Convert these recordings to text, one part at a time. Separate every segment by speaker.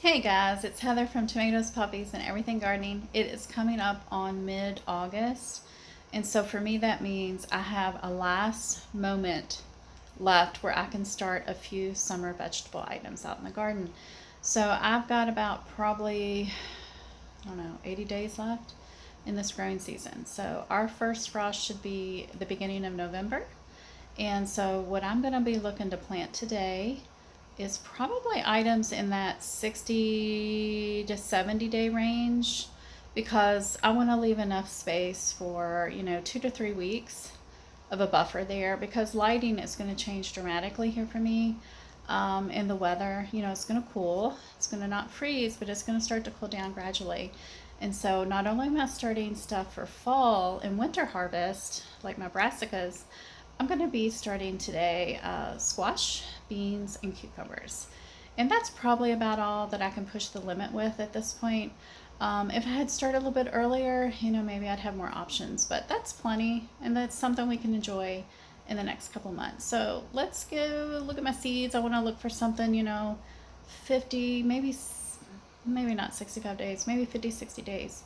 Speaker 1: Hey guys, it's Heather from Tomatoes, Puppies, and Everything Gardening. It is coming up on mid-August, and so for me that means I have a last moment left where I can start a few summer vegetable items out in the garden. So I've got about probably, I don't know, 80 days left in this growing season. So our first frost should be the beginning of November. And so what I'm going to be looking to plant today is probably items in that 60 to 70 day range because I want to leave enough space for, 2 to 3 weeks of a buffer there because lighting is going to change dramatically here for me. And the weather, it's going to cool. It's going to not freeze, but it's going to start to cool down gradually. And so not only am I starting stuff for fall and winter harvest, like my brassicas, I'm going to be starting today squash, beans, and cucumbers. And that's probably about all that I can push the limit with at this point. If I had started a little bit earlier, maybe I'd have more options, but that's plenty, and that's something we can enjoy in the next couple months. So let's go look at my seeds. I want to look for something, 50, maybe not 65 days, maybe 50, 60 days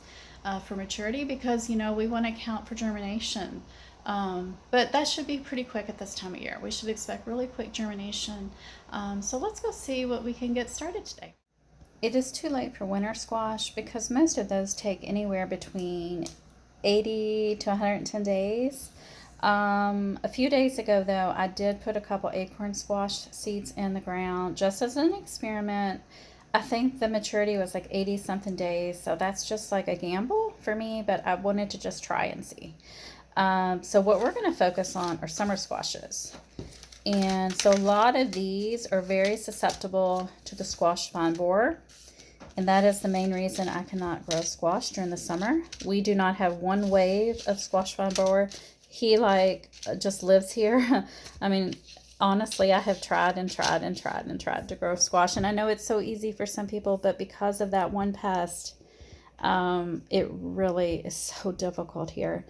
Speaker 1: for maturity because, we want to count for germination. But that should be pretty quick at this time of year. We should expect really quick germination. So let's go see what we can get started today. It is too late for winter squash because most of those take anywhere between 80 to 110 days. A few days ago, though, I did put a couple acorn squash seeds in the ground just as an experiment. I think the maturity was like 80 something days, so that's just like a gamble for me, but I wanted to just try and see. So what we're going to focus on are summer squashes. And so a lot of these are very susceptible to the squash vine borer. And that is the main reason I cannot grow squash during the summer. We do not have one wave of squash vine borer. He just lives here. I mean, honestly, I have tried and tried and tried and tried to grow squash. And I know it's so easy for some people, but because of that one pest, it really is so difficult here.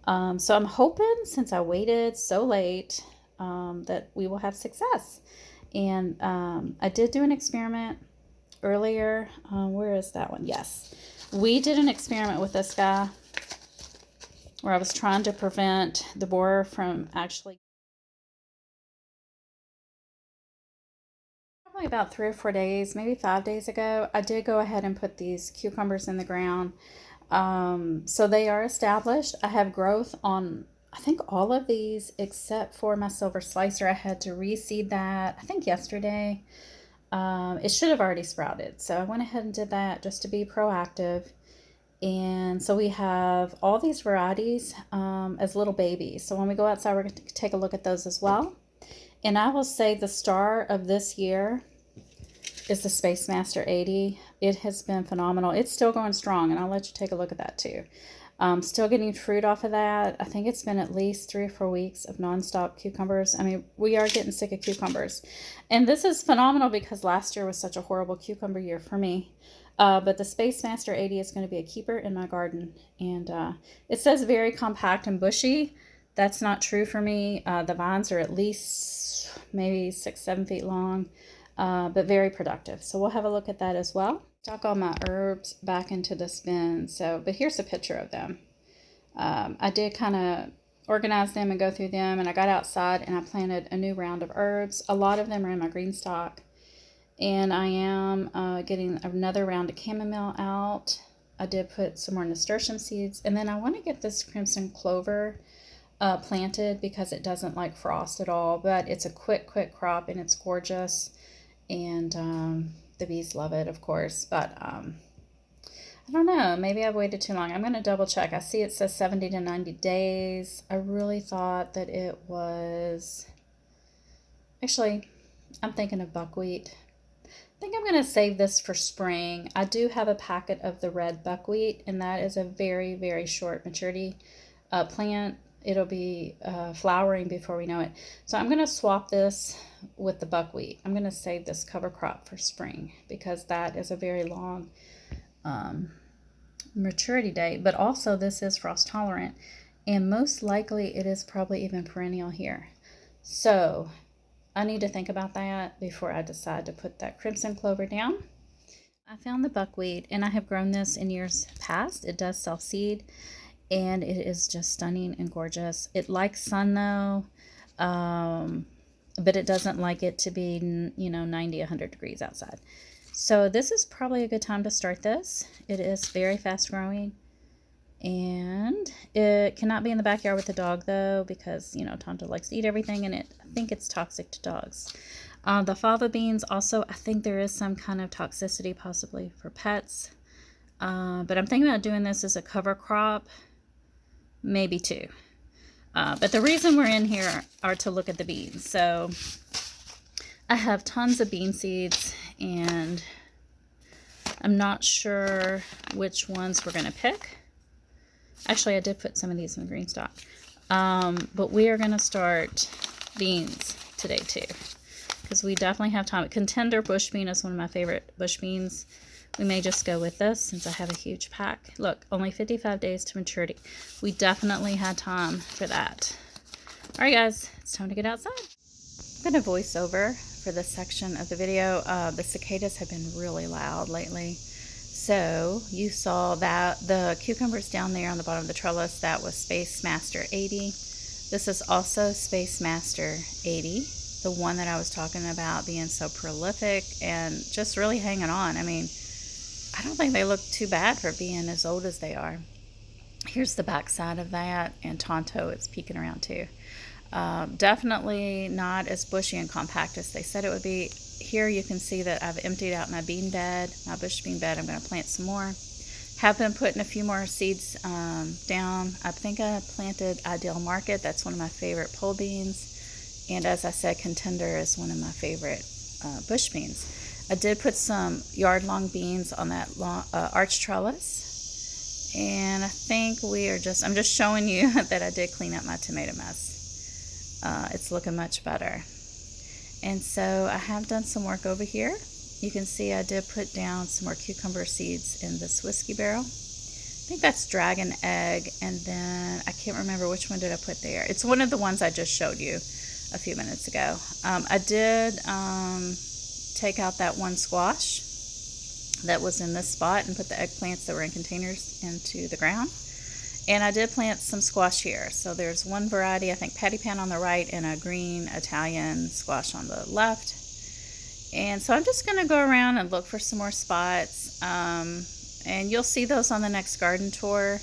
Speaker 1: So I'm hoping, since I waited so late, that we will have success. And I did do an experiment earlier. Where is that one? Yes. We did an experiment with this guy where I was trying to prevent the borer from actually. Probably about 3 or 4 days, maybe 5 days ago, I did go ahead and put these cucumbers in the ground. So they are established. I have growth on, I think, all of these except for my silver slicer. I had to reseed that, I think, yesterday. It should have already sprouted. So I went ahead and did that just to be proactive. And so we have all these varieties as little babies. So when we go outside, we're going to take a look at those as well. And I will say the star of this year is the Space Master 80. It has been phenomenal. It's still going strong, and I'll let you take a look at that too. Still getting fruit off of that. I think it's been at least 3 or 4 weeks of nonstop cucumbers. I mean, we are getting sick of cucumbers. And this is phenomenal because last year was such a horrible cucumber year for me. But the Space Master 80 is going to be a keeper in my garden. And it says very compact and bushy. That's not true for me. The vines are at least maybe 6, 7 feet long, but very productive. So we'll have a look at that as well. Tuck all my herbs back into this bin. But here's a picture of them. I did kind of organize them and go through them, and I got outside and I planted a new round of herbs. A lot of them are in my green stock, and I am getting another round of chamomile out. I did put some more nasturtium seeds, and then I want to get this crimson clover planted because it doesn't like frost at all, but it's a quick crop and it's gorgeous, and the bees love it, of course. But I don't know, maybe I've waited too long. I'm going to double check. I see it says 70 to 90 days. I really thought that it was, actually, I'm thinking of buckwheat. I think I'm going to save this for spring. I do have a packet of the red buckwheat, and that is a very short maturity plant. It'll be flowering before we know it. So I'm going to swap this with the buckwheat. I'm going to save this cover crop for spring because that is a very long maturity date. But also this is frost tolerant, and most likely it is probably even perennial here. So I need to think about that before I decide to put that crimson clover down. I found the buckwheat, and I have grown this in years past. It does self-seed, and it is just stunning and gorgeous. It likes sun though, but it doesn't like it to be, 90, 100 degrees outside. So this is probably a good time to start this. It is very fast growing, and it cannot be in the backyard with the dog though, because, Tonto likes to eat everything, and I think it's toxic to dogs. The fava beans also, I think there is some kind of toxicity possibly for pets. But I'm thinking about doing this as a cover crop, maybe two. But the reason we're in here are to look at the beans. So I have tons of bean seeds, and I'm not sure which ones we're going to pick. Actually, I did put some of these in the green stock. But we are going to start beans today too, because we definitely have time. Contender bush bean is one of my favorite bush beans. We may just go with this since I have a huge pack. Look, only 55 days to maturity. We definitely had time for that. All right, guys, it's time to get outside. I'm going to voice over for this section of the video. The cicadas have been really loud lately. So you saw that the cucumbers down there on the bottom of the trellis, that was Space Master 80. This is also Space Master 80, the one that I was talking about being so prolific and just really hanging on. I mean, I don't think they look too bad for being as old as they are. Here's the back side of that, and Tonto is peeking around too. Definitely not as bushy and compact as they said it would be. Here you can see that I've emptied out my bean bed, my bush bean bed. I'm going to plant some more. Have been putting a few more seeds down. I think I planted Ideal Market. That's one of my favorite pole beans. And as I said, Contender is one of my favorite bush beans. I did put some yard-long beans on that arch trellis. And I think I'm just showing you that I did clean up my tomato mess. It's looking much better. And so I have done some work over here. You can see I did put down some more cucumber seeds in this whiskey barrel. I think that's dragon egg, and then I can't remember which one did I put there. It's one of the ones I just showed you a few minutes ago. I did take out that one squash that was in this spot and put the eggplants that were in containers into the ground. And I did plant some squash here. So there's one variety, I think patty pan on the right, and a green Italian squash on the left. And so I'm just going to go around and look for some more spots. And you'll see those on the next garden tour.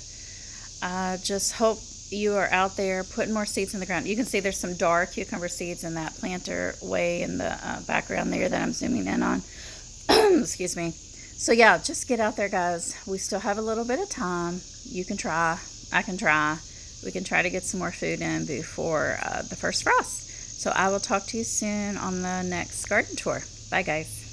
Speaker 1: Just hope you are out there putting more seeds in the ground. You can see there's some dark cucumber seeds in that planter way in the background there that I'm zooming in on. Excuse me. So yeah, just get out there, guys. We still have a little bit of time. You can try. I can try. We can try to get some more food in before the first frost. So I will talk to you soon on the next garden tour. Bye, guys.